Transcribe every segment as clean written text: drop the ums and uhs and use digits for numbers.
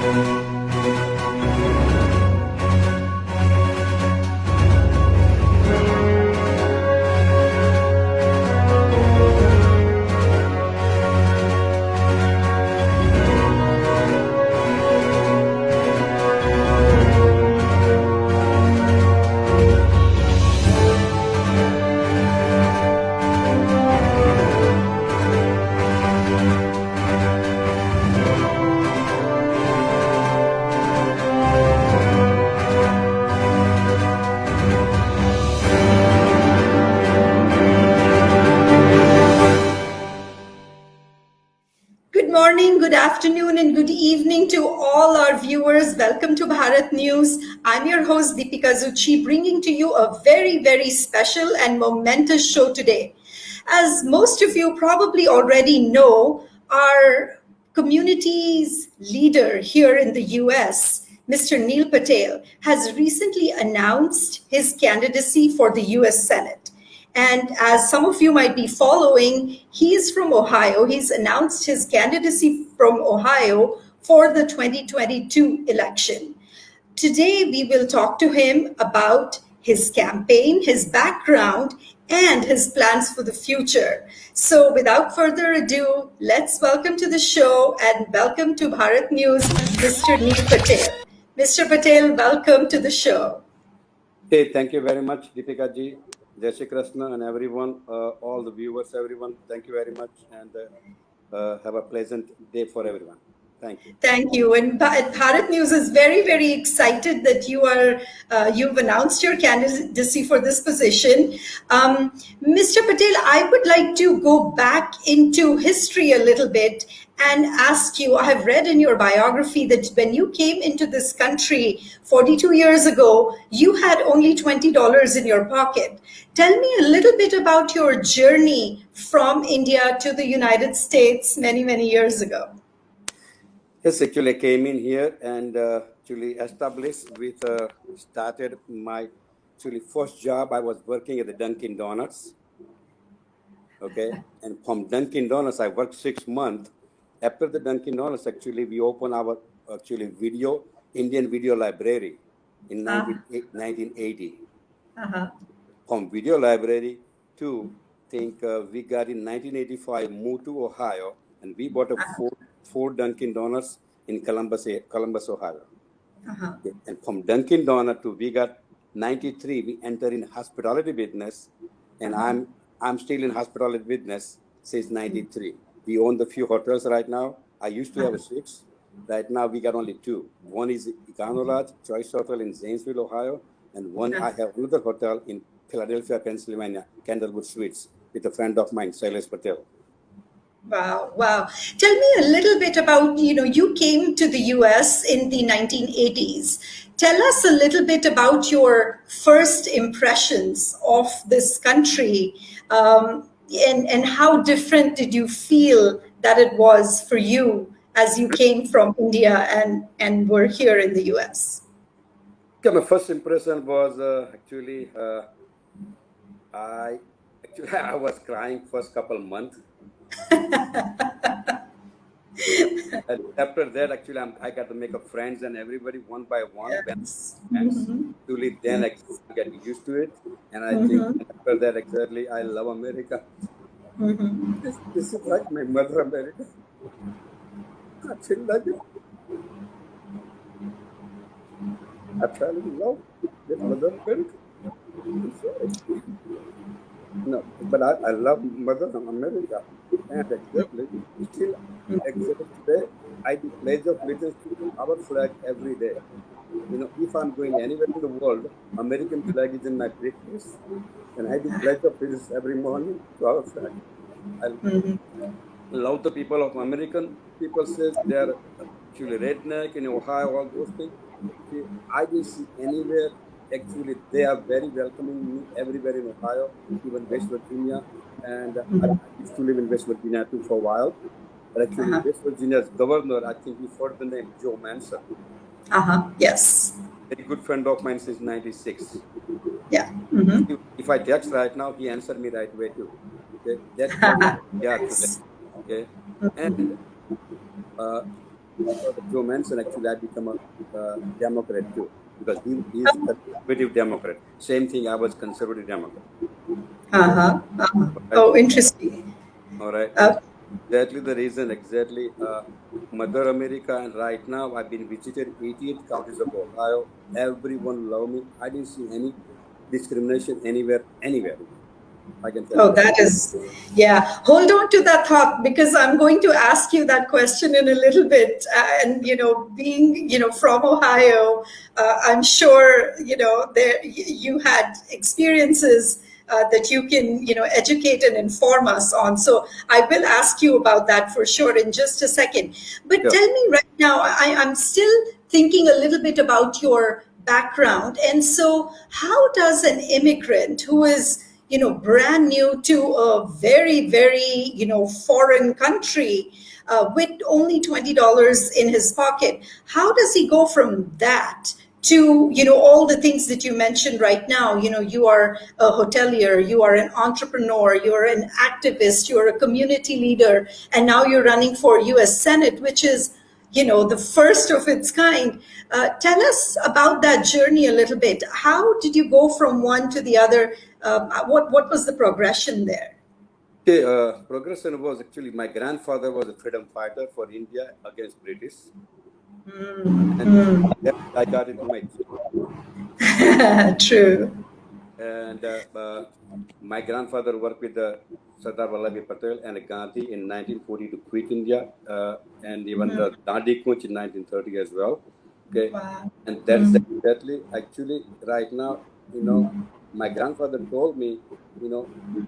Good morning, good afternoon, and good evening to all our viewers. Welcome to Bharat News. I'm your host, Deepika Zuchi, bringing to you a very, very special and momentous show today. As most of you probably already know, our community's leader here in the US, Mr. Neil Patel, has recently announced his candidacy for the US Senate. And as some of you might be following, he is from Ohio. He's announced his candidacy from Ohio for the 2022 election. Today, we will talk to him about his campaign, his background, and his plans for the future. So, without further ado, let's welcome to the show and welcome to Bharat News, Mr. Neil Patel. Mr. Patel, welcome to the show. Hey, thank you very much, Deepika ji, Jai Shri Krishna, and everyone, all the viewers, everyone. Thank you very much, and have a pleasant day for everyone. Thank you. Thank you. And Bharat News is very, very excited that you've announced your candidacy for this position. Mr. Patel, I would like to go back into history a little bit and ask you, I have read in your biography that when you came into this country 42 years ago, you had only $20 in your pocket. Tell me a little bit about your journey from India to the United States many, many years ago. Yes, actually, I came in here and actually established started my first job. I was working at the Dunkin' Donuts. Okay, and from Dunkin' Donuts, I worked 6 months. After the Dunkin' Donuts, actually, we opened our Indian video library in 1980. From video library to we got in 1985, moved to Ohio, and we bought a four Dunkin' Donuts in Columbus, Ohio. Okay. And from Dunkin' Donuts to we got 93, we entered in hospitality business, and I'm still in hospitality business since 93. We own the few hotels right now. I used to have 6. Right now we got only 2. One is Econo Choice Hotel in Zanesville, Ohio, and one I have another hotel in Philadelphia, Pennsylvania, Candlewood Suites, with a friend of mine, Silas Patel. Wow. Tell me a little bit about, you came to the US in the 1980s. Tell us a little bit about your first impressions of this country, and how different did you feel that it was for you as you came from India and were here in the US? Yeah, my first impression was I was crying first couple months. And after that, actually, I got to make friends and everybody one by one. Actually, then I get used to it, and I think after that, exactly, I love America. This is like my mother America. I feel like it. I fell in love with Mother America. No, but I love Mother America. And exactly, still exactly today, I do pledge of allegiance to our flag every day. If I'm going anywhere in the world, American flag is in my briefcase, and I do pledge of allegiance every morning to our flag. I love the people of American. People say they are actually redneck in Ohio, all those things. I didn't see anywhere. Actually, they are very welcoming me everywhere in Ohio, even West Virginia. And I used to live in West Virginia too for a while. But actually, West Virginia's governor, I think you've heard the name, Joe Manchin. Yes. A good friend of mine since 96. Yeah. If I text right now, he answered me right away too. Okay, that's what we are today. Okay, and because of Joe Manson, actually, I become a Democrat too, because he is a conservative Democrat. Same thing, I was conservative Democrat. Uh-huh. Uh-huh. All right. Oh, interesting. All right. Uh, Exactly the reason, exactly. Mother America, and right now I've been visited 88 counties of Ohio. Everyone love me. I didn't see any discrimination anywhere. I can tell you Oh, that. that is, yeah. Hold on to that thought because I'm going to ask you that question in a little bit. And being from Ohio, I'm sure there you had experiences that you can educate and inform us on. So I will ask you about that for sure in just a second. But Yeah. tell me right now, I'm still thinking a little bit about your background, and so how does an immigrant who is brand new to a very, very, foreign country with only $20 in his pocket. How does he go from that to, all the things that you mentioned right now? You are a hotelier, you are an entrepreneur, you're an activist, you're a community leader, and now you're running for US Senate, which is the first of its kind. Tell us about that journey a little bit. How did you go from one to the other? What was the progression there? Okay, progression was actually my grandfather was a freedom fighter for India against British, and then I got into my True. and my grandfather worked with Sardar Vallabhbhai Patel and Gandhi in 1940 to quit India, and even the Dandi Kutch in 1930 as well. Okay, Wow. and that is exactly actually right now. My grandfather told me,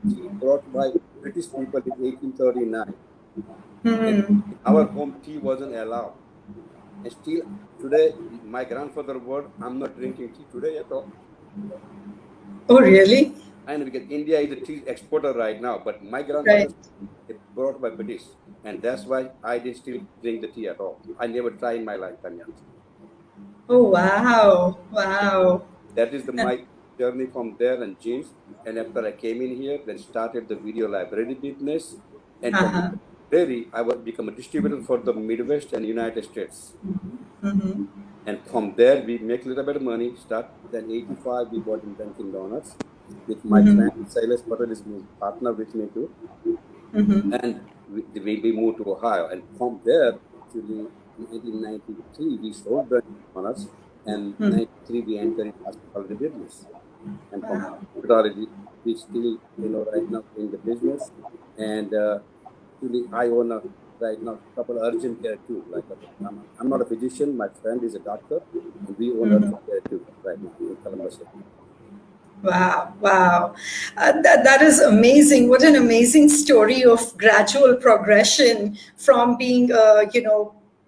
tea brought by British people in 1839. And in our home, tea wasn't allowed. And still today, my grandfather word, I'm not drinking tea today at all. Oh, really? I know because India is a tea exporter right now, but my Right. grandfather's it brought by British, and that's why I didn't still drink the tea at all. I never tried in my lifetime yet. Oh, wow. Wow. That is my journey from there and jeans. And after I came in here, then started the video library business, and from Uh-huh. library I was become a distributor for the Midwest and United States. And from there, we make a little bit of money. Start then 85, we bought in Dunkin' Donuts with my friend Silas Patel is my partner with me too. And we moved to Ohio. And from there, actually, in 1993, we sold Dunkin' Donuts, and 93 we entered in hospitality business. And from Wow. hospitality, we still, right now in the business. And actually, I own right now a couple of urgent care too. Like I'm not a physician. My friend is a doctor, and we own urgent care too right now in Columbus. Wow, wow. That is amazing. What an amazing story of gradual progression from being a,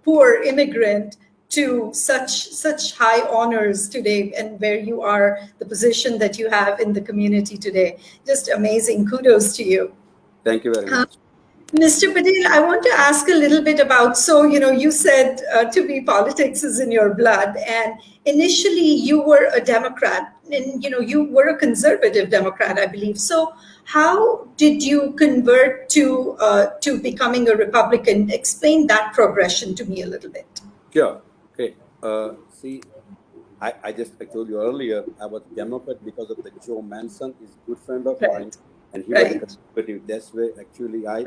poor immigrant to such high honors today, and where you are, the position that you have in the community today. Just amazing. Kudos to you. Thank you very much. Mr. Patel, I want to ask a little bit about, so, you said to me politics is in your blood, and initially you were a Democrat, and, you were a conservative Democrat, I believe. So how did you convert to becoming a Republican? Explain that progression to me a little bit. Sure. Okay. See, I told you earlier, I was Democrat because of the Joe Manson is a good friend of mine, Right, and he was a right, conservative. That's why actually right.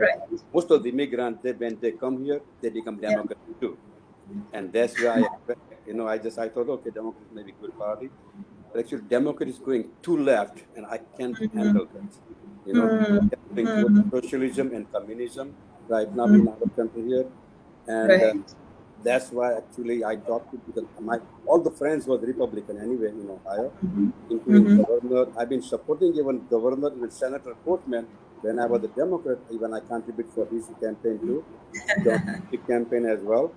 most of the immigrants, when they come here, they become Yeah. Democrat too. And that's why I thought, okay, Democrat may be a good party. But actually, Democrat is going too left, and I can't handle that. They're going towards socialism and communism right now in our country here. And Right. that's why actually I talked to, because my all the friends was Republican anyway in Ohio, including governor. I've been supporting even governor, even Senator Portman when I was a Democrat. Even I contribute for his campaign too, John Kasich campaign as well,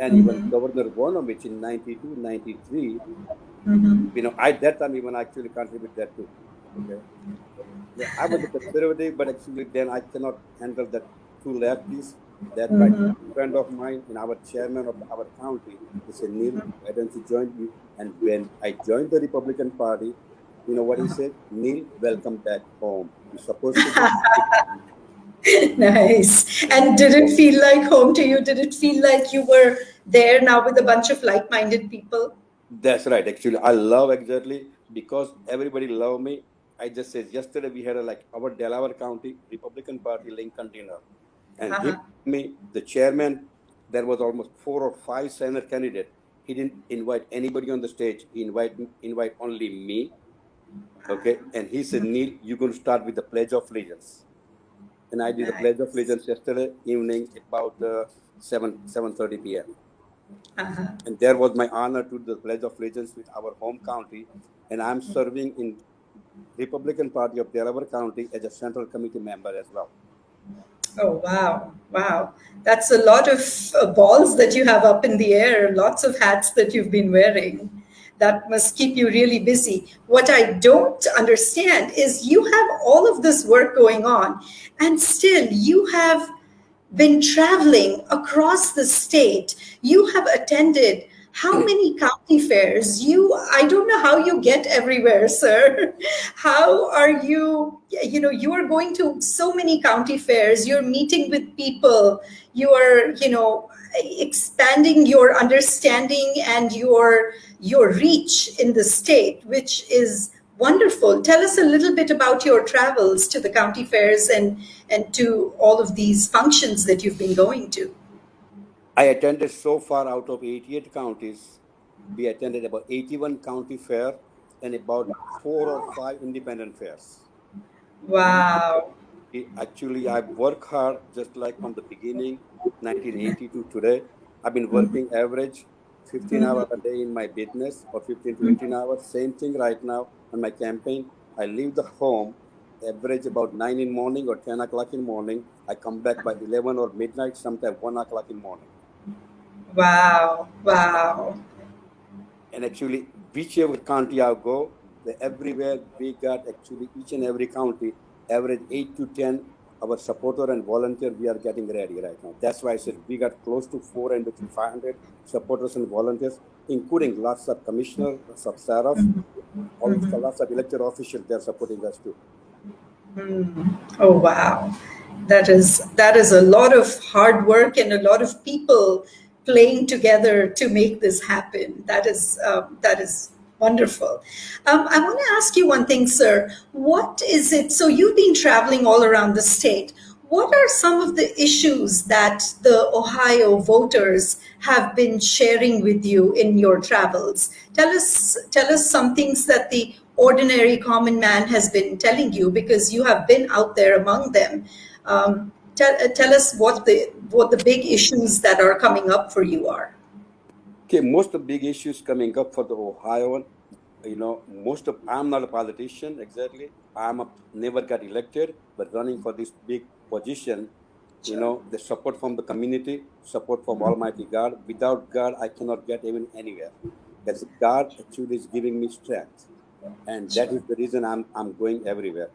and even Governor Bonovich in 92, 93. I that time even actually contribute that too. Okay, yeah, I was a conservative, but actually then I cannot handle that two lefties. That my friend of mine and our chairman of our county, he said, Neil, why don't you join me? And when I joined the Republican Party, you know what he said? Neil, welcome back home. You're supposed to be. Nice. And did it feel like home to you? Did it feel like you were there now with a bunch of like-minded people? That's right. Actually, I love exactly because everybody love me. I just said yesterday we had a, like our Delaware County Republican Party Lincoln dinner, and him Uh-huh. me the chairman. There was almost 4 or 5 Senate candidate. He didn't invite anybody on the stage. He invite only me. Okay, and he said, Neil, you're going to start with the Pledge of Allegiance, and I did the Pledge of Nice. Allegiance yesterday evening at about 7:30 p.m. Uh-huh. And there was my honor to do the Pledge of Allegiance with our home county, and I'm serving in Republican Party of Delaware County as a Central Committee member as well. Oh, wow. Wow. That's a lot of balls that you have up in the air, lots of hats that you've been wearing. That must keep you really busy. What I don't understand is you have all of this work going on, and still you have been traveling across the state. You have attended how many county fairs? I don't know how you get everywhere, sir. How are you? You are going to so many county fairs. You're meeting with people. You are, expanding your understanding and your reach in the state, which is wonderful. Tell us a little bit about your travels to the county fairs and to all of these functions that you've been going to. I attended so far out of 88 counties. We attended about 81 county fair and about 4 or 5 independent fairs. And Wow. actually, I work hard just like from the beginning, 1980 to today. I've been Mhm. working average 15 hours Mhm. a day in my business or 15 to 18 hours. Same thing right now on my campaign. I leave the home average about 9 in morning or 10 o'clock in morning. I come back by 11 or midnight, sometimes 1 o'clock in morning. Wow. Wow. And actually, whichever county I go, everywhere we got actually each and every county average 8 to 10. Our supporter and volunteer, we are getting ready right now. That's why I said we got close to 400 to 500 supporters and volunteers, including lots of commissioners, lots of sheriff, also lots of elected officials. They're supporting us too. Oh, wow. That is a lot of hard work and a lot of people playing together to make this happen. That is wonderful. I want to ask you one thing, sir. What is it? So you've been traveling all around the state. What are some of the issues that the Ohio voters have been sharing with you in your travels? Tell us some things that the ordinary common man has been telling you because you have been out there among them. Tell us what the big issues that are coming up for you are. Okay, most of the big issues coming up for the Ohioan, most of I'm not a politician exactly. Never got elected, but running for this big position, Sure. the support from the community, support from Almighty God. Without God, I cannot get even anywhere. Because God actually is giving me strength, and that Sure. is the reason I'm going everywhere.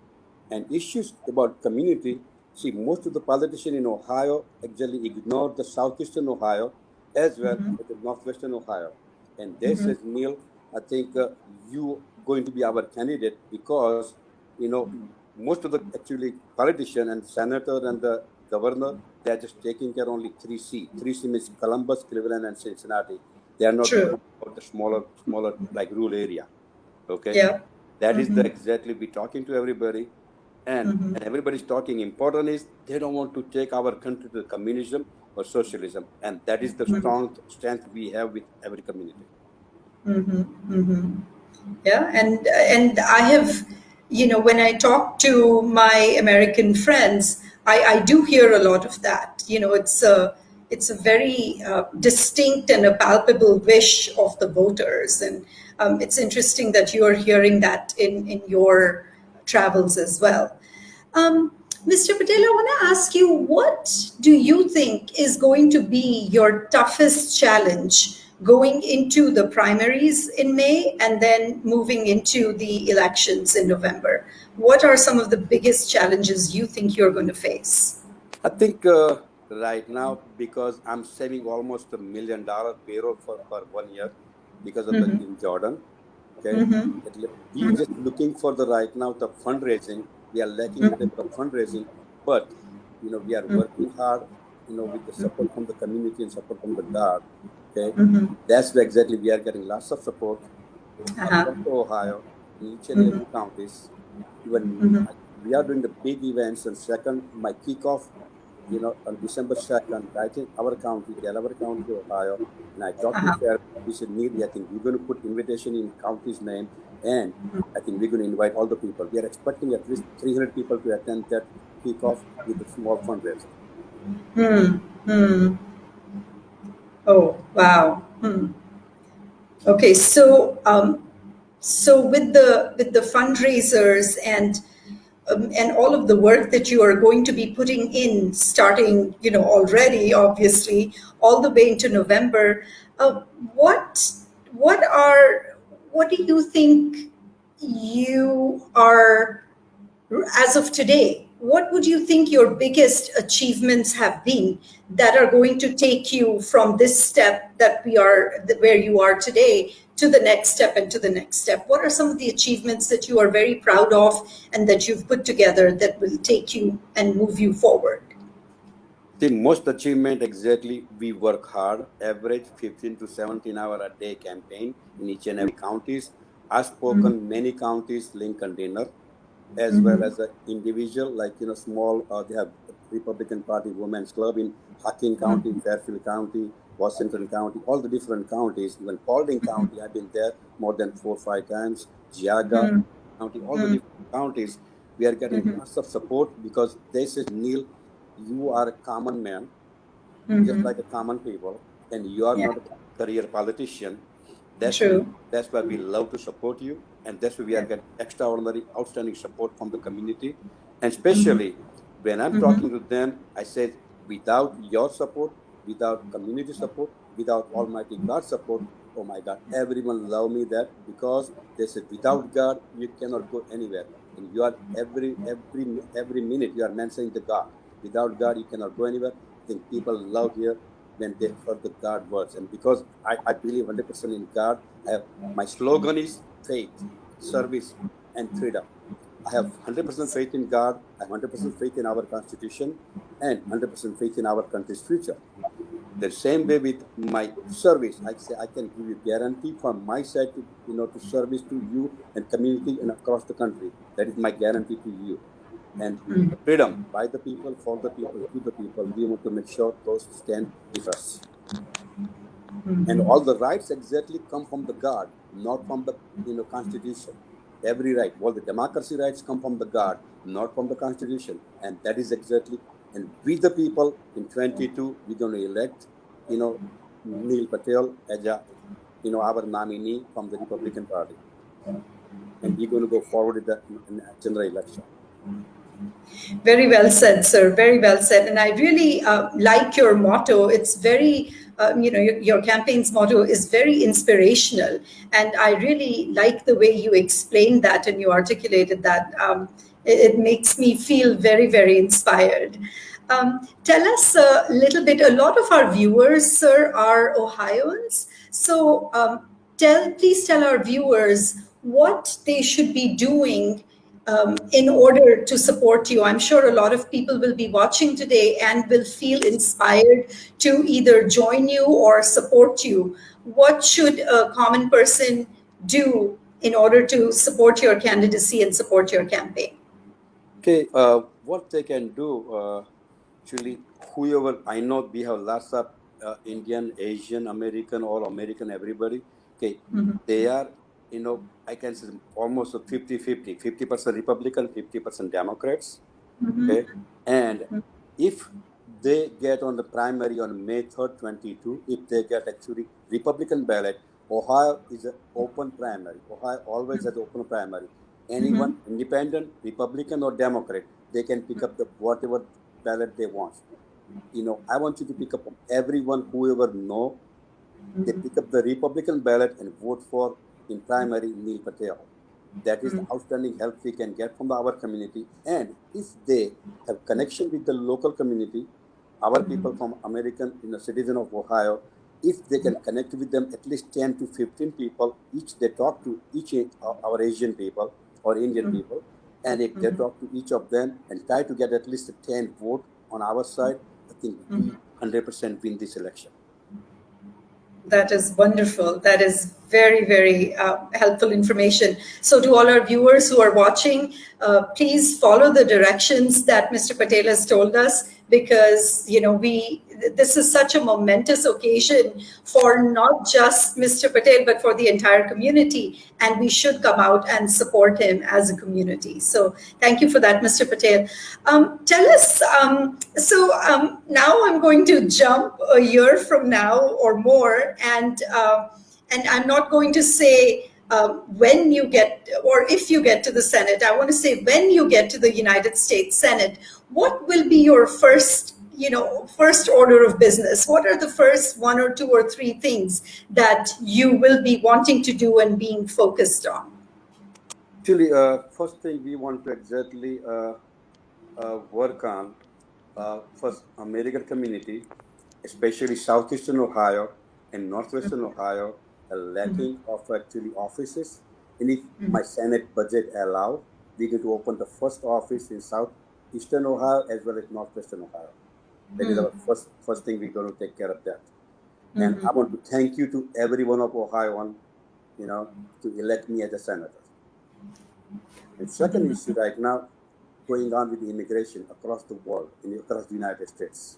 And issues about community. See, most of the politicians in Ohio actually ignore the southeastern Ohio as well as the northwestern Ohio. And they says, Neil, I think you going to be our candidate because you know most of the actually politician and senator and the governor, they're just taking care only 3C. 3C means Columbus, Cleveland, and Cincinnati. They are not True. worried about the smaller like rural area. Okay, Yeah. that is the exactly we talking to everybody, and everybody's talking. Important is they don't want to take our country to communism or socialism, and that is the strong strength we have with every community. Yeah, and I have, when I talk to my American friends, I do hear a lot of that. It's a very distinct and a palpable wish of the voters, and it's interesting that you are hearing that in your travels as well. Mr. Patel, I want to ask you, what do you think is going to be your toughest challenge going into the primaries in May and then moving into the elections in November? What are some of the biggest challenges you think you're going to face? I think right now because I'm saving almost $1 million payroll for 1 year because of the in Jordan. Okay, we just looking for the right now the fundraising. We are lacking a little bit of fundraising, but we are working hard, with the support from the community and support from the guard. Okay, that's where exactly we are getting lots of support Uh-huh. across Ohio in each and every counties. Even we are doing the big events. And second, my kickoff, on December 2nd, right in our county, Delaware County, Ohio. And I talked to Uh-huh. Sheriff. We said, Neil, I think we're going to put invitation in county's name, and I think we're going to invite all the people. We are expecting at least 300 people to attend that kickoff with a small fundraiser. Hmm. Hmm. Oh, wow. Hmm. Okay, so with the fundraisers and all of the work that you are going to be putting in, starting already, obviously, all the way into November, uh, what what do you think you are as of today, what would you think your biggest achievements have been that are going to take you from this step that we are where you are today to the next step and to the next step? What are some of the achievements that you are very proud of and that you've put together that will take you and move you forward? The most achievement exactly, we work hard, average 15 to 17 hour a day campaign in each and every counties. I've spoken many counties, Lincoln dinner, as well as an individual, like, small, they have Republican Party Women's Club in Hocking County, Fairfield County, Washington County, all the different counties, even Paulding County, I've been there more than 4 or 5 times, Geauga County, all the different counties. We are getting lots of support because they said, Neil, you are a common man, just like a common people, and you are Yeah, not a career politician. That's why, true. that's why we love to support you, and that's why we are Yeah. getting extraordinary, outstanding support from the community. And especially when I'm talking to them, I said, without your support, without community support, without Almighty God's support, oh my God, everyone love me that, because they said, without God, you cannot go anywhere. And you are every minute you are mentioning the God. Without God, you cannot go anywhere. I think people love here when they heard the God words. And because I believe 100% in God, my slogan is faith, service, and freedom. I have 100% faith in God. I have 100% faith in our Constitution, and 100% faith in our country's future. The same way with my service, I say I can give you guarantee from my side to service to you and community and across the country. That is my guarantee to you. And freedom by the people, for the people, to the people. We want to make sure those stand with us. And all the rights exactly come from the God, not from the Constitution. Every right, all the democracy rights come from the God, not from the Constitution. And that is exactly. And we the people in 22, we're going to elect, you know, Neil Patel as our nominee from the Republican Party, and we're going to go forward with the general election. Very well said, sir. Very well said. And I really like your motto. It's very, your campaign's motto is very inspirational. And I really like the way you explained that and you articulated that. It makes me feel very, very inspired. Tell us a little bit. A lot of our viewers, sir, are Ohioans. So please tell our viewers what they should be doing in order to support you. I'm sure a lot of people will be watching today and will feel inspired to either join you or support you. What should a common person do in order to support your candidacy and support your campaign? Okay, what they can do, actually, whoever, I know we have lots of Indian, Asian, American, all American, everybody. Okay, they are, I can say almost 50-50, 50% Republican, 50% Democrats. Okay, and if they get on the primary on May 3rd, 22, if they get actually Republican ballot, Ohio is an open primary. Ohio always has open primary. Anyone, independent, Republican, or Democrat, they can pick up the whatever ballot they want. I want you to pick up everyone, whoever know, they pick up the Republican ballot and vote for in primary Neil Patel. That is the outstanding help we can get from our community. And if they have connection with the local community, our people from American, citizen of Ohio, if they can connect with them, at least 10 to 15 people, each they talk to each our Asian people or Indian people, and if they talk to each of them and try to get at least 10 vote on our side, I think we 100% win this election. That is wonderful. That is very, very helpful information. So, to all our viewers who are watching, please follow the directions that Mr. Patel has told us, because this is such a momentous occasion for not just Mr. Patel but for the entire community, and we should come out and support him as a community. So, thank you for that, Mr. Patel. Tell us. Now I'm going to jump a year from now or more, and I'm not going to say when you get or if you get to the Senate. I want to say when you get to the United States Senate, what will be your first order of business? What are the first one or two or three things that you will be wanting to do and being focused on? Actually, first thing we want to exactly work on first American community, especially southeastern Ohio and northwestern Ohio, a lacking of actually offices. And if my Senate budget allow, we get to open the first office in southeastern Ohio as well as northwestern Ohio. That is our first thing we're going to take care of that. And I want to thank you to every one of Ohioan, to elect me as a senator. And second issue right now, going on with the immigration across the world, across the United States.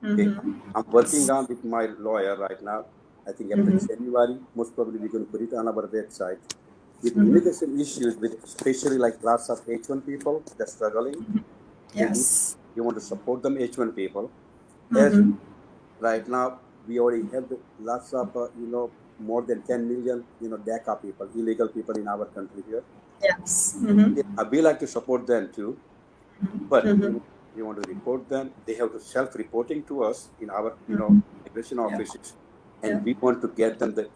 Okay. I'm working on with my lawyer right now. I think after January, most probably we're going to put it on our website. With immigration issues, with especially like lots of H1 people that's struggling. Yes. You want to support them H1 people. As right now, we already have lots of, more than 10 million, DACA people, illegal people in our country here. Yes. We like to support them too, but we want to report them. They have to self-reporting to us in our, immigration offices, and we want to get them the,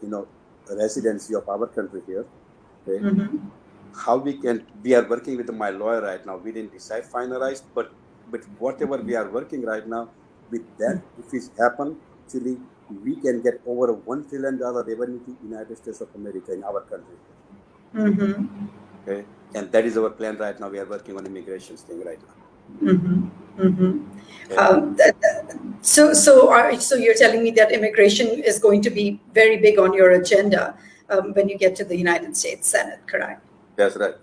residency of our country here. Okay? How we are working with my lawyer right now. We didn't decide finalized, but whatever we are working right now, with that, if it happen, actually, we can get over $1 trillion revenue to United States of America in our country. Okay, and that is our plan right now. We are working on immigration thing right now. Okay. So you're telling me that immigration is going to be very big on your agenda when you get to the United States Senate, correct? That's right.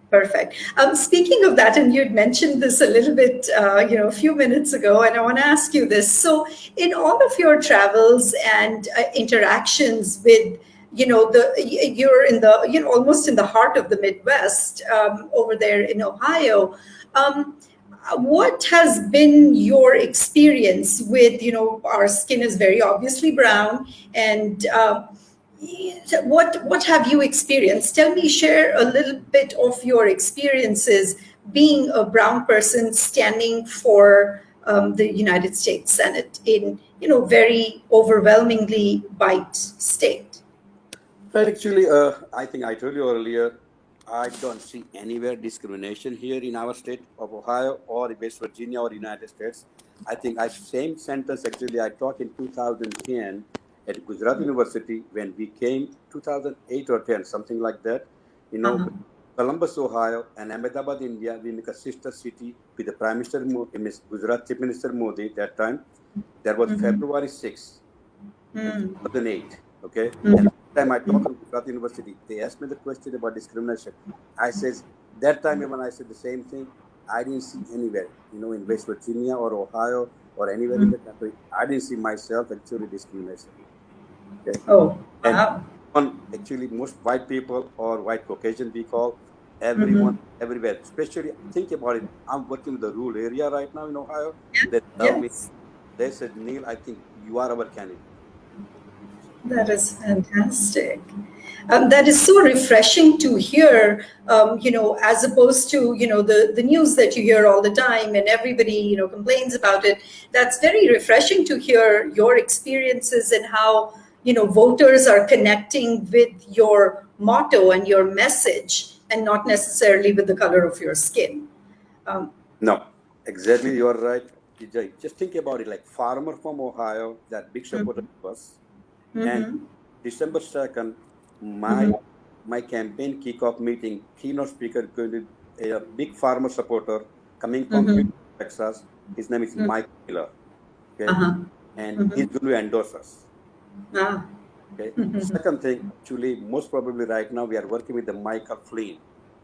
Perfect. Speaking of that, and you'd mentioned this a little bit, a few minutes ago, and I want to ask you this. So, in all of your travels and interactions with, you're in the, almost in the heart of the Midwest, over there in Ohio. What has been your experience with, our skin is very obviously brown, and what have you experienced? Tell me, share a little bit of your experiences being a brown person standing for the United States Senate in, very overwhelmingly white state. Right. Actually, I think I told you earlier, I don't see anywhere discrimination here in our state of Ohio or West Virginia or United States. I think same sentence actually I taught in 2010 at Gujarat University when we came 2008 or 10, something like that. Columbus, Ohio and Ahmedabad, India, we make a sister city with the Prime Minister, Gujarat Chief Minister Modi that time. That was February 6th, 2008. Okay. And time I talked at Gujarat University, they asked me the question about discrimination. I says, that time when I said the same thing, I didn't see anywhere, in West Virginia or Ohio or anywhere in the country, I didn't see myself actually discrimination. Okay. Oh, wow. And actually, most white people or white Caucasian people, everyone, everywhere, especially think about it. I'm working in the rural area right now in Ohio. They tell me, they said, Neil, I think you are our candidate. That is fantastic. That is so refreshing to hear, as opposed to, the news that you hear all the time and everybody, complains about it. That's very refreshing to hear your experiences and how, voters are connecting with your motto and your message and not necessarily with the color of your skin. No, exactly. You're right. Just think about it, like farmer from Ohio, that big supporter of us. And December 2nd, my campaign kickoff meeting, keynote speaker, going to a big farmer supporter coming from Texas, His name is Mm. Mike Miller. Okay, Uh-huh. and he's Mm-hmm. going to endorse us. Ah. Okay. Second thing, actually, most probably right now we are working with the Michael Flynn.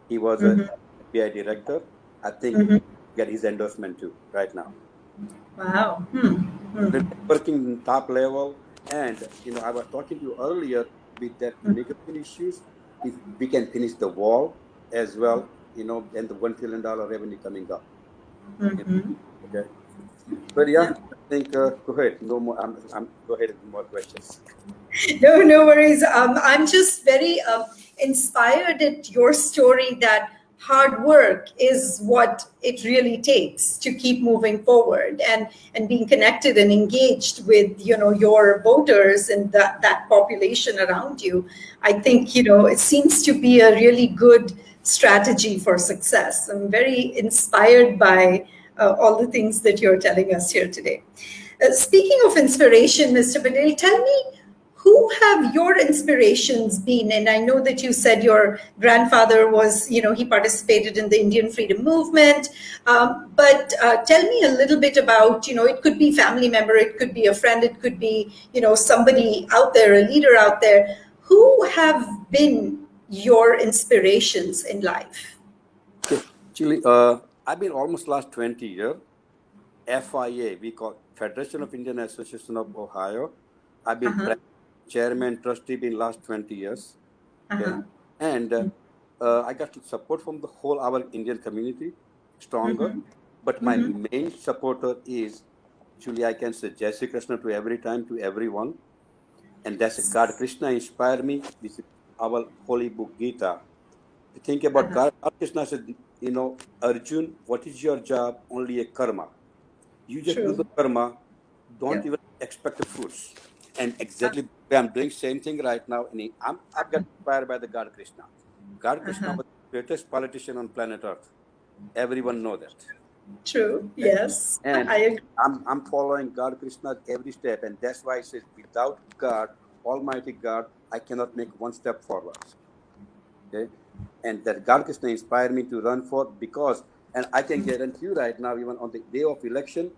He was a Mm-hmm. FBI director. I think Mm-hmm. get his endorsement too right now. Wow. Hmm. We're Hmm. working in top level, and I was talking to you earlier with that immigration issues. If we can finish the wall as well, and the $1 trillion revenue coming up. Mm-hmm. Okay. But yeah, Yeah. I think go ahead. No more. I'm go ahead with more questions. No, no worries. I'm just very inspired at your story that hard work is what it really takes to keep moving forward and being connected and engaged with your voters and that population around you. I think it seems to be a really good strategy for success. I'm very inspired by all the things that you're telling us here today. Speaking of inspiration, Mr. Patel, tell me, who have your inspirations been? And I know that you said your grandfather was, he participated in the Indian freedom movement. But tell me a little bit about, it could be family member, it could be a friend, it could be, somebody out there, a leader out there. Who have been your inspirations in life? Okay. Actually, I've been almost last 20 years. FIA, we call Federation of Indian Association of Ohio. I've been Uh-huh. chairman, trustee been last 20 years. Okay. Uh-huh. And I got support from the whole our Indian community, stronger. Mm-hmm. But my Mm-hmm. main supporter is, actually, I can say Jai Sri Krishna to every time, to everyone. And that's God Krishna inspired me. This is our holy book, Gita. To think about Uh-huh. God Krishna said, Arjun, what is your job? Only a karma. You just do the True. karma, don't Yep. even expect the fruits. And exactly I'm doing same thing right now. And I've got inspired by the God Krishna. God Krishna Uh-huh. was the greatest politician on planet Earth. Everyone know that. True. Okay? Yes. And I agree. I'm following God Krishna every step. And that's why he says, without God, Almighty God, I cannot make one step forward. Okay, and that God Krishna inspired me to run for because, and I can guarantee you right now, even on the day of election,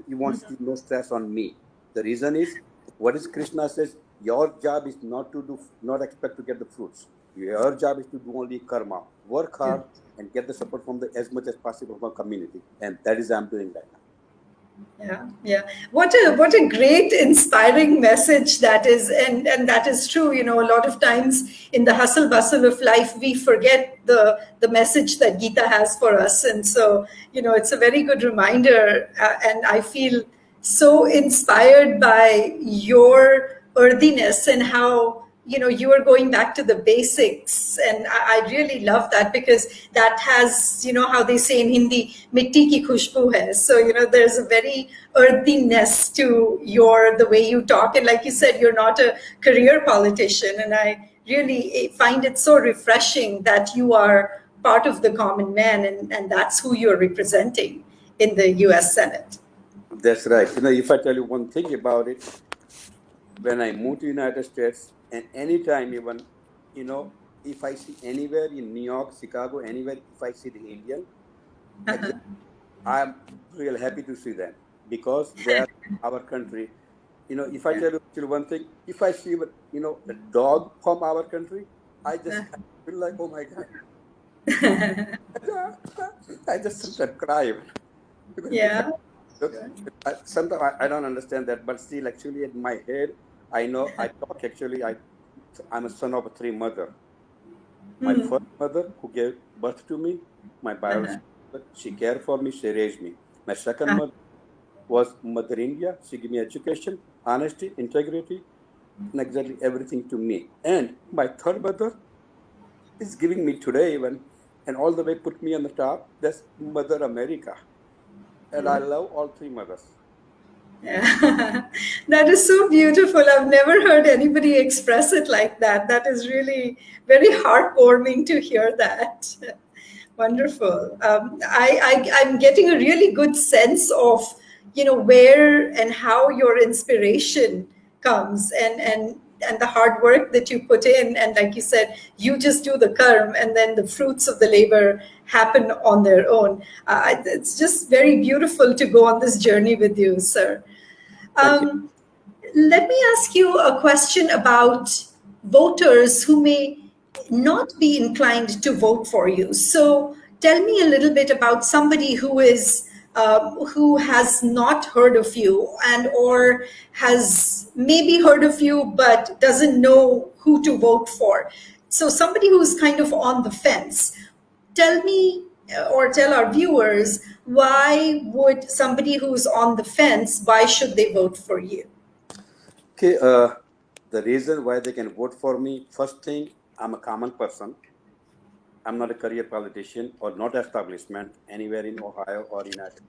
you won't see no stress on me. The reason is, what is Krishna says, your job is not to do, not expect to get the fruits. Your job is to do only karma, work Yeah. hard, and get the support from the as much as possible from community, and that is I'm doing right now. Yeah, yeah. What a great, inspiring message that is, and that is true. A lot of times in the hustle bustle of life, we forget the message that Gita has for us, and so it's a very good reminder. And I feel so inspired by your earthiness and how you are going back to the basics, and I really love that because that has how they say in Hindi, mitti ki khushboo hai. So there's a very earthiness to the way you talk, and like you said, you're not a career politician, and I really find it so refreshing that you are part of the common man, and that's who you're representing in the US Senate. That's right. If I tell you one thing about it, when I moved to United States, and anytime even, you know, if I see anywhere in New York, Chicago, anywhere, if I see the Indian, I'm real happy to see them because they are our country. If I Yeah. tell you actually one thing, if I see, a dog from our country, I just feel like, oh my God, I just sometimes cry because Yeah. sometimes I don't understand that, but still, actually, in my head, I know I talk. Actually, I'm a son of a three mother. My Hmm. first mother, who gave birth to me, my biological mother, she cared for me, she raised me. My second mother was Mother India. She gave me education, honesty, integrity, and exactly everything to me. And my third mother is giving me today even, and all the way put me on the top. That's Mother America. And I love all three mothers. Yeah. That is so beautiful. I've never heard anybody express it like that. That is really very heartwarming to hear that. Wonderful. I'm getting a really good sense of, where and how your inspiration comes. And the hard work that you put in. And like you said, you just do the karm, and then the fruits of the labor happen on their own. It's just very beautiful to go on this journey with you, sir. Thank you. Um, Let me ask you a question about voters who may not be inclined to vote for you. So, tell me a little bit about somebody who has not heard of you, and or has maybe heard of you but doesn't know who to vote for. So, somebody who's kind of on the fence. Tell me, or tell our viewers, why would somebody who's on the fence, why should they vote for you? Okay, the reason why they can vote for me, first thing, I'm a common person. I'm not a career politician or not establishment anywhere in Ohio or United.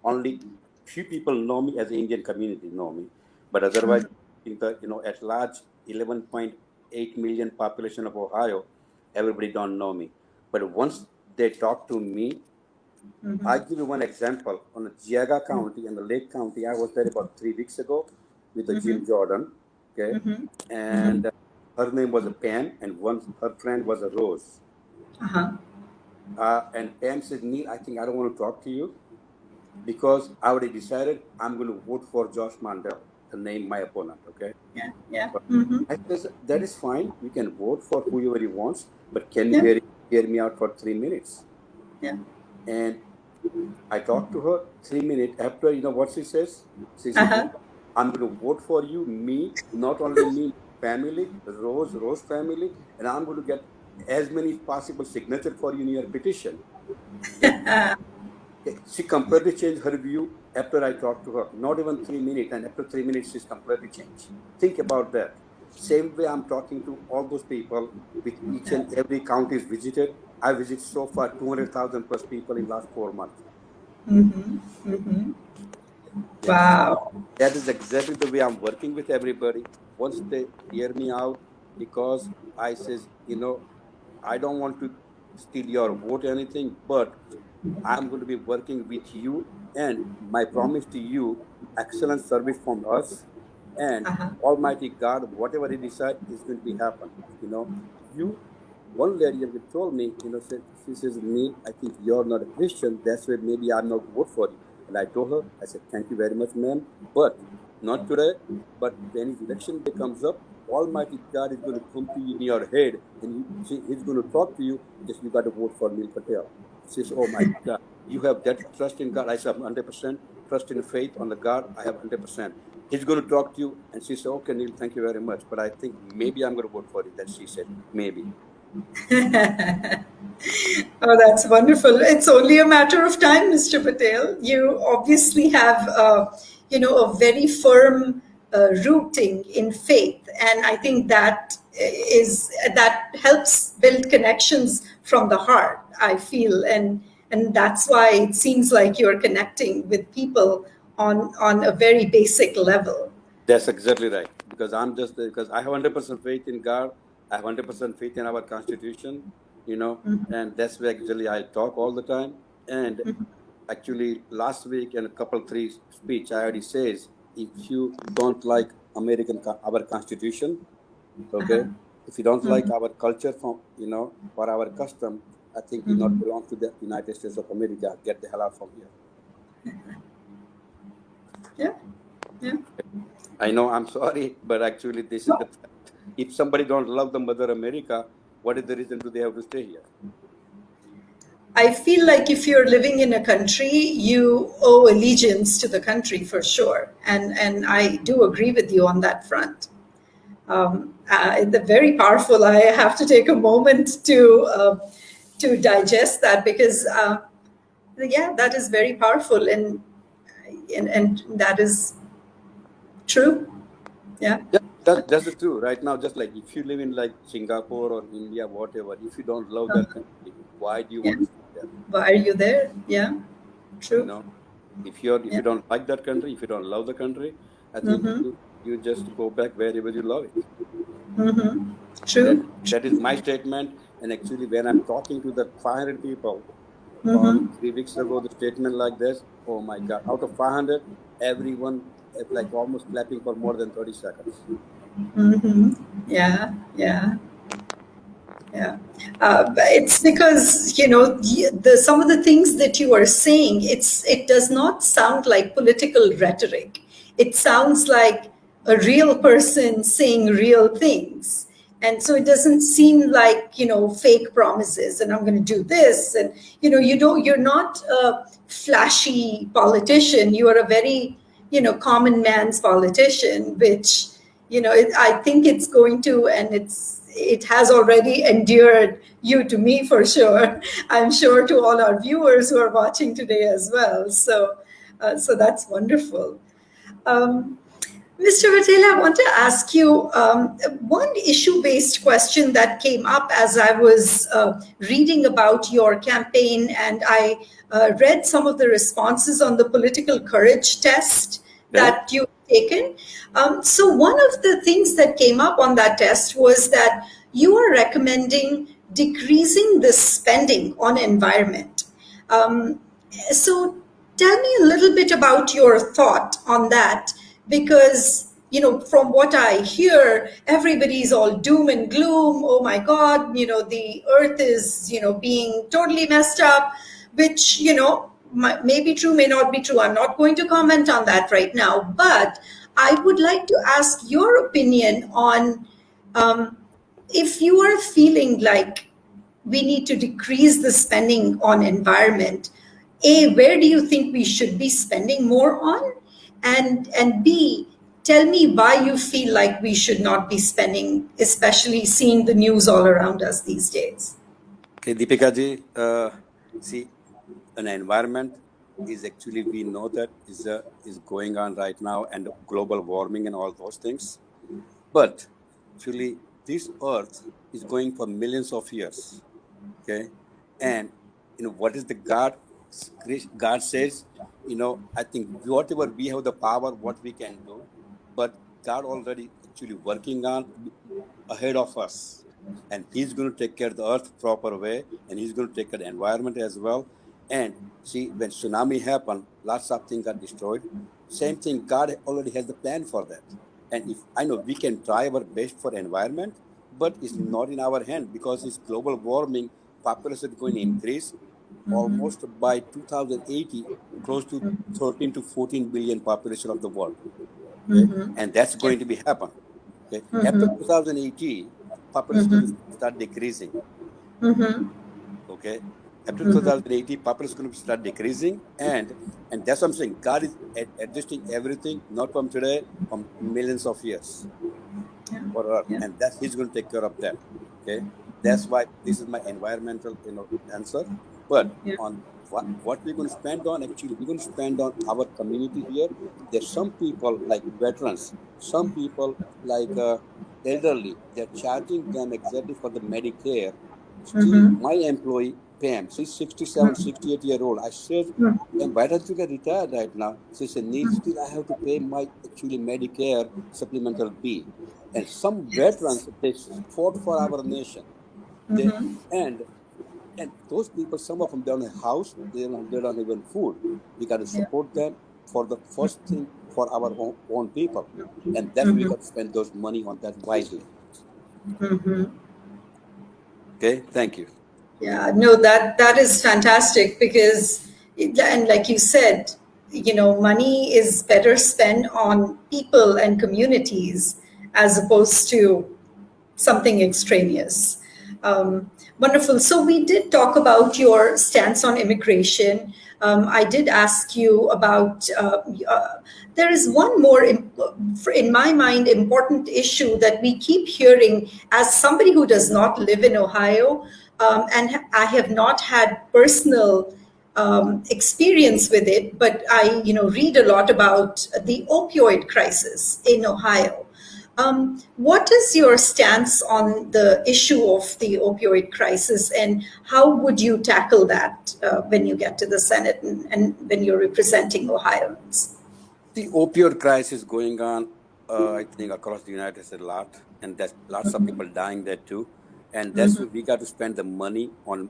Only few people know me as the Indian community know me, but otherwise, in the at large 11.8 million population of Ohio, everybody don't know me. But once they talk to me, I give you one example. On the Geauga County and the Lake County, I was there about 3 weeks ago with the Jim Jordan. Okay, and her name was a Pam, and one her friend was a Rose. Uh-huh. And Pam said, Neil, I think I don't want to talk to you because I already decided I'm going to vote for Josh Mandel, to name my opponent. Okay, Yeah, yeah. but Hmm. I said that is fine. You can vote for whoever you want, but can you Yeah, hear me out for 3 minutes? yeah. And I talked to her 3 minutes after, what she says? She says, Uh-huh. I'm going to vote for you, me, not only me, family, Rose family, and I'm going to get as many possible signature for you in your petition. Okay? Okay. She completely changed her view after I talked to her. Not even 3 minutes, and after 3 minutes, she's completely changed. Think about that. Same way I'm talking to all those people with each and every county is visited. I visit so far 200,000 plus people in last 4 months. Hmm. Hmm. Yeah. Wow. That is exactly the way I'm working with everybody. Once they hear me out, because I says, I don't want to steal your vote or anything, but I'm going to be working with you, and my promise to you, excellent service from us, and Uh-huh. Almighty God, whatever He decide is going to be happen. You one lady ever told me, she says, Neil, I think you're not a Christian. That's why maybe I'm not vote for you. And I told her, I said, thank you very much, ma'am. But not today. But when his election day comes up, Almighty God is going to come to you in your head and He's going to talk to you. Just you got to vote for Neil Patel. She says, oh my God, you have that trust in God. I said, 100% trust in faith on the God. I have 100%. He's going to talk to you. And she said, okay, Neil, thank you very much. But I think maybe I'm going to vote for you. That she said, maybe. Oh, that's wonderful. It's only a matter of time, Mr. Patel. You obviously have, a very firm rooting in faith, and I think that helps build connections from the heart. I feel, and that's why it seems like you're connecting with people on a very basic level. That's exactly right. Because because I have 100% faith in God. I have 100% faith in our Constitution, and that's where actually I talk all the time. And actually, last week in a couple three speech, I already says, if you don't like our Constitution, okay, if you don't like our culture or our custom, I think you not belong to the United States of America. Get the hell out from here. Yeah, yeah. I know, I'm sorry, but actually this is the fact. If somebody don't love the mother America, what is the reason do they have to stay here? I feel like if you're living in a country, you owe allegiance to the country for sure, and I do agree with you on that front. The very powerful. I have to take a moment to digest that because yeah, that is very powerful, and that is true. Yeah, Yeah, that's the truth. Right now, just like if you live in like Singapore or India, whatever, if you don't love uh, that country, why do you yeah. want to stay there? Why are you there? Yeah, You true. know, if you Yeah. don't like that country, if you don't love the country, I think Mm-hmm. you just go back wherever you love it. Mm-hmm. That True. that is my statement. And actually, when I'm talking to the 500 people, Mm-hmm. 3 weeks ago, the statement like this, oh my God, out of 500, everyone is like almost clapping for more than 30 seconds. Mm-hmm. Yeah, yeah. Yeah, but it's because the some of the things that you are saying. It does not sound like political rhetoric. It sounds like a real person saying real things, and so it doesn't seem like fake promises. And I'm going to do this, and you don't. You're not a flashy politician. You are a very common man's politician, which I think it's going to, and it has already endeared you to me for sure. I'm sure to all our viewers who are watching today as well. So that's wonderful. Um, Mr. Patel, I want to ask you one issue based question that came up as I was reading about your campaign, and I read some of the responses on the political courage test Okay. that you've taken. So, one of the things that came up on that test was that you are recommending decreasing the spending on environment. Um, so tell me a little bit about your thought on that, because from what I hear, everybody's all doom and gloom. Oh my God, the earth is being totally messed up, which may be true, may not be true. I'm not going to comment on that right now, but I would like to ask your opinion on um, if you are feeling like we need to decrease the spending on environment. A, where do you think we should be spending more on? And B, tell me why you feel like we should not be spending, especially seeing the news all around us these days. Okay, Deepika ji, see, an environment is actually, we know that is going on right now, and global warming and all those things. But actually, this earth is going for millions of years. Okay, and what is the God says, I think whatever we have the power, what we can do, but God already actually working on ahead of us, and He's going to take care of the earth proper way, and He's going to take care of the environment as well. And see, when tsunami happened, lots of things got destroyed. Same thing, God already has the plan for that. And if I know we can try our best for environment, but it's not in our hand, because it's global warming, population is going to increase almost by 2080, close to 13 to 14 billion population of the world. Okay, and that's Yeah. going to be happen. Okay, after Mm-hmm. 2080, population is going to Mm-hmm. start decreasing. Mm-hmm. Okay, after Mm-hmm. 2080, population is going to start decreasing, and that's what I'm saying. God is adjusting everything, not from today, from millions of years Yeah. for Earth, Yeah. and that He's going to take care of that. Okay, that's why this is my environmental, answer. But Yeah. on what we're going to spend on, actually, we're going to spend on our community here. There's some people like veterans, some people like elderly. They're charging them exactly for the Medicare. Still, Mm-hmm. my employee Pam, she's 67, 68 year old. I said, and why don't you get retired right now? She said, need still I have to pay my actually Medicare supplemental B. And some veterans, they fought for our nation. They Mm-hmm. and and those people, some of them, they don't have house, they don't even food. We got to Yeah. support them for the first thing for our own people, and that's we Mm-hmm. got to spend those money on that wisely. Mm-hmm. Okay, thank you. Yeah, no, that is fantastic because, and like you said, money is better spent on people and communities as opposed to something extraneous. Wonderful. So we did talk about your stance on immigration. I did ask you about. There is one more, in my mind, important issue that we keep hearing as somebody who does not live in Ohio, and I have not had personal experience with it, but I, read a lot about the opioid crisis in Ohio. What is your stance on the issue of the opioid crisis, and how would you tackle that when you get to the Senate and when you're representing Ohioans? The opioid crisis going on, I think, across the United States a lot, and there's lots of people dying there too. And that's where we got to spend the money on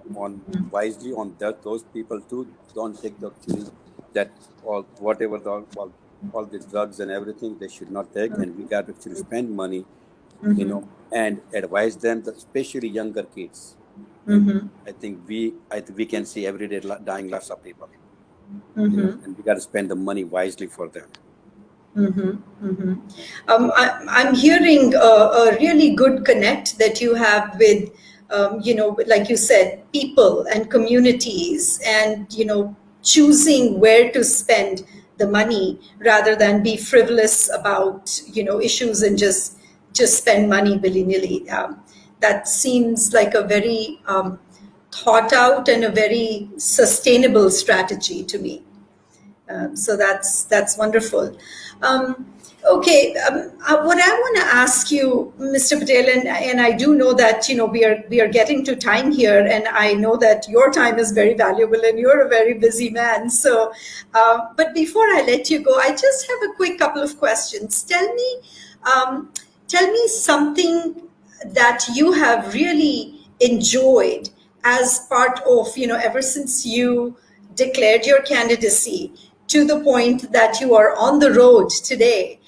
wisely on those people too. Don't take the actually that all the drugs and everything they should not take, and we got to actually spend money and advise them, especially younger kids. And I think we can see every day dying lots of people, and we got to spend the money wisely for them. I'm hearing a really good connect that you have with, like you said, people and communities, and choosing where to spend the money rather than be frivolous about issues and just spend money willy nilly. That seems like a very thought out and a very sustainable strategy to me. So that's wonderful. Okay, what I want to ask you, Mr. Patel, and I do know that we are getting to time here, and I know that your time is very valuable, and you're a very busy man. So, but before I let you go, I just have a quick couple of questions. Um, tell me something that you have really enjoyed as part of ever since you declared your candidacy to the point that you are on the road today.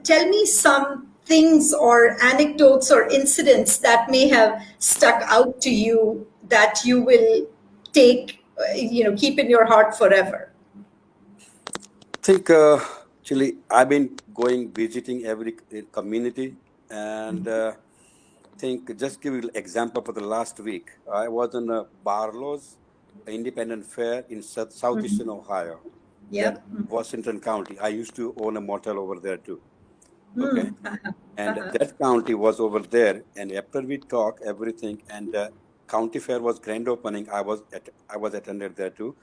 Tell me some things or anecdotes or incidents that may have stuck out to you that you will keep in your heart forever. I think actually I've been going visiting every community, and think just give you an example for the last week. I was in Barlow's Independent Fair in southeastern Ohio, Yeah. that Washington County. I used to own a motel over there too. Okay, Mm. and that county was over there. And after we talked everything, and county fair was grand opening, I was attended there too.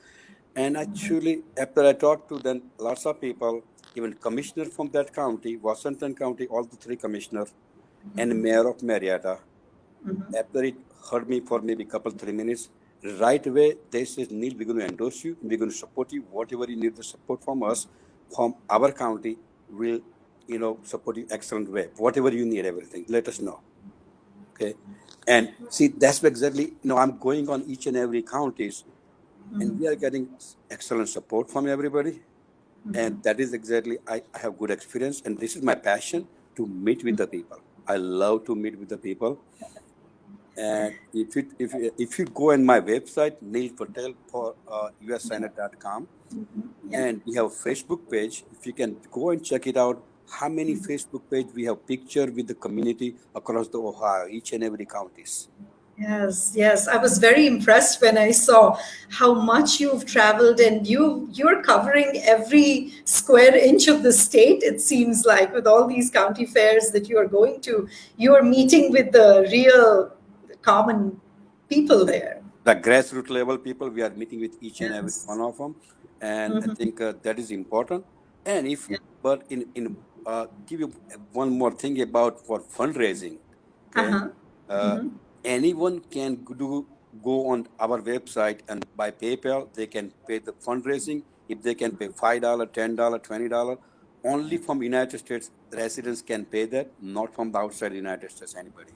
And actually, after I talked to then lots of people, even commissioner from that county, Washington County, all the three commissioners, and mayor of Marietta, after it heard me for maybe a couple 3 minutes, right away they said, Neil, we're going to endorse you, we're going to support you, whatever you need the support from us, from our county, will support you excellent way. Whatever you need, everything, let us know. Okay. And see, that's exactly, I'm going on each and every counties, and we are getting excellent support from everybody. And that is exactly, I have good experience, and this is my passion, to meet with the people. I love to meet with the people. And if you go on my website, Neil Patel for ussenate.com, Yeah. and we have a Facebook page. If you can go and check it out, how many Facebook page we have picture with the community across the Ohio, each and every counties. Yes, yes. I was very impressed when I saw how much you've traveled, and you're covering every square inch of the state, it seems like, with all these county fairs that you are going to. You're meeting with the real common people there. The grassroots level people, we are meeting with each and every Yes. one of them, and I Hmm. think that is important. And if, Yeah. but in give you one more thing about for fundraising. Okay, Uh-huh. uh, anyone can go on our website, and by PayPal they can pay the fundraising. If they can pay $5, $10, $20, only from United States residents can pay that, not from the outside United States anybody.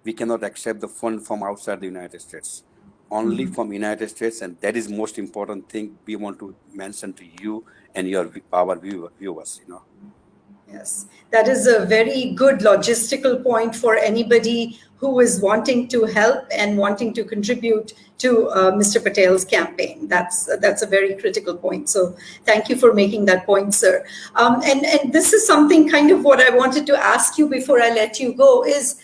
We cannot accept the fund from outside the United States, only from United States, and that is most important thing we want to mention to you and our viewers. Yes, that is a very good logistical point for anybody who is wanting to help and wanting to contribute to Mr. Patel's campaign. That's a very critical point. So thank you for making that point, sir. And this is something kind of what I wanted to ask you before I let you go is,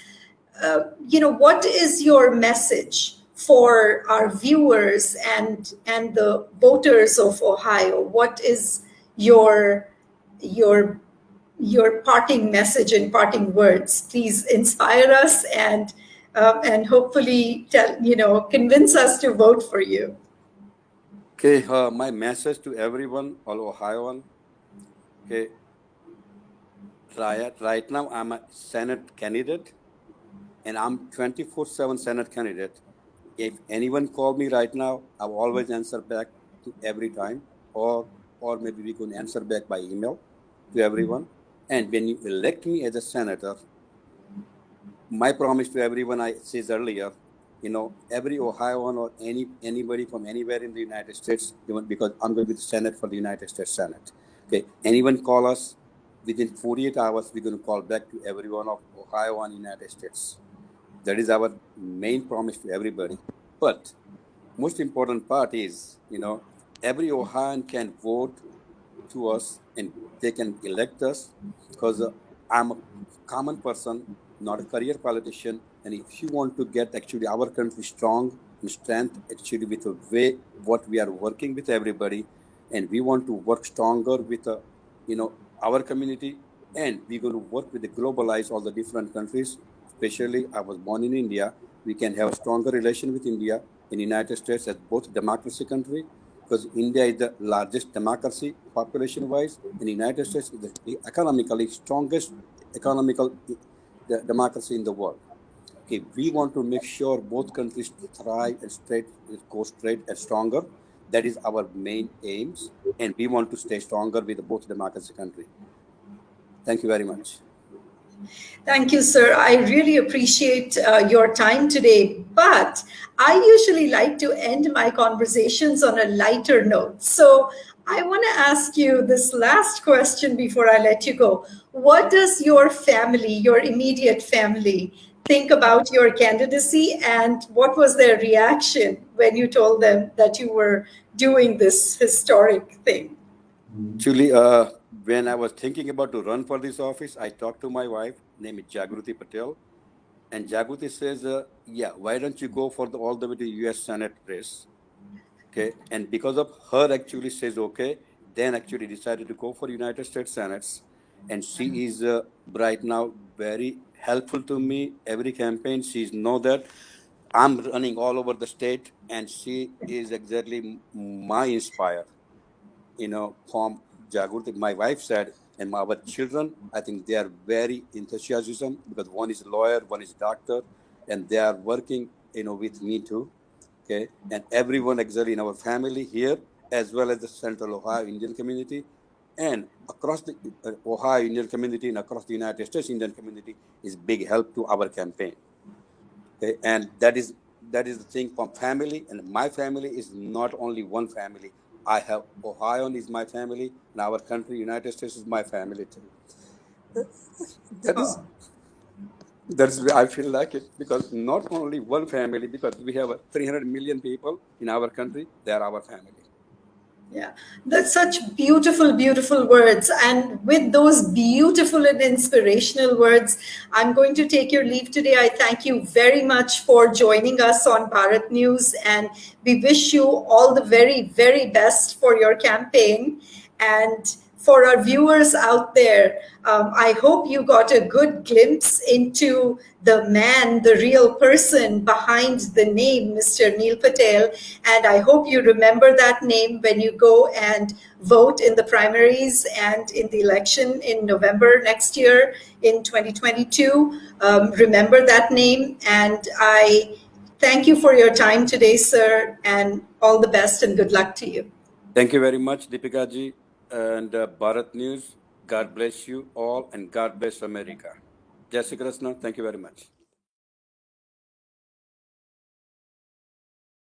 what is your message for our viewers and the voters of Ohio? What is your your your parting message and parting words? Please inspire us and hopefully convince us to vote for you. Okay, my message to everyone, all Ohioan. Okay, right now I'm a Senate candidate, and I'm 24/7 Senate candidate. If anyone call me right now, I will always answer back to every time, or maybe we can answer back by email to everyone. And when you elect me as a senator, my promise to everyone, I said earlier, every Ohioan or anybody from anywhere in the United States, even because I'm going to be the Senate for the United States Senate. Okay, anyone call us, within 48 hours, we're going to call back to everyone of Ohio and United States. That is our main promise to everybody. But most important part is, every Ohioan can vote to us and they can elect us because I'm a common person, not a career politician. And if you want to get actually our country strong and strength, actually with a way what we are working with everybody, and we want to work stronger with our community, and we're going to work with the globalize all the different countries. Especially, I was born in India. We can have a stronger relation with India and United States as both democracy country because India is the largest democracy population-wise, and the United States is the economically strongest economical democracy in the world. Okay, we want to make sure both countries thrive and go straight and stronger. That is our main aims, and we want to stay stronger with both democracy country. Thank you very much. Thank you, sir. I really appreciate your time today. But I usually like to end my conversations on a lighter note. So I want to ask you this last question before I let you go. What does your family, your immediate family, think about your candidacy, and what was their reaction when you told them that you were doing this historic thing? Actually, when I was thinking about to run for this office, I talked to my wife, name is Jagruti Patel, and Jagruti says, "Yeah, why don't you go for all the way to U.S. Senate race?" Okay, and because of her, actually says okay, then actually decided to go for United States Senates, and she is right now very helpful to me. Every campaign, she's know that I'm running all over the state, and she is exactly my inspire from Jagriti. My wife said, and our children, I think they are very enthusiasm because one is a lawyer, one is a doctor, and they are working, with me too. Okay, and everyone actually in our family here, as well as the Central Ohio Indian community, and across the Ohio Indian community and across the United States Indian community is big help to our campaign. Okay, and that is the thing from family, and my family is not only one family. I have Ohio is my family, and our country, United States, is my family too. That is that's why I feel like it because not only one family, because we have 300 million people in our country, they are our family. Yeah, that's such beautiful, beautiful words. And with those beautiful and inspirational words, I'm going to take your leave today. I thank you very much for joining us on Bharat News, and we wish you all the very, very best for your campaign. And for our viewers out there, I hope you got a good glimpse into the man, the real person behind the name, Mr. Neil Patel. And I hope you remember that name when you go and vote in the primaries and in the election in November next year in 2022. Remember that name. And I thank you for your time today, sir, and all the best and good luck to you. Thank you very much, Deepika ji, and Bharat News. God bless you all, and God bless America. Jai Shri Krishna. Thank you very much.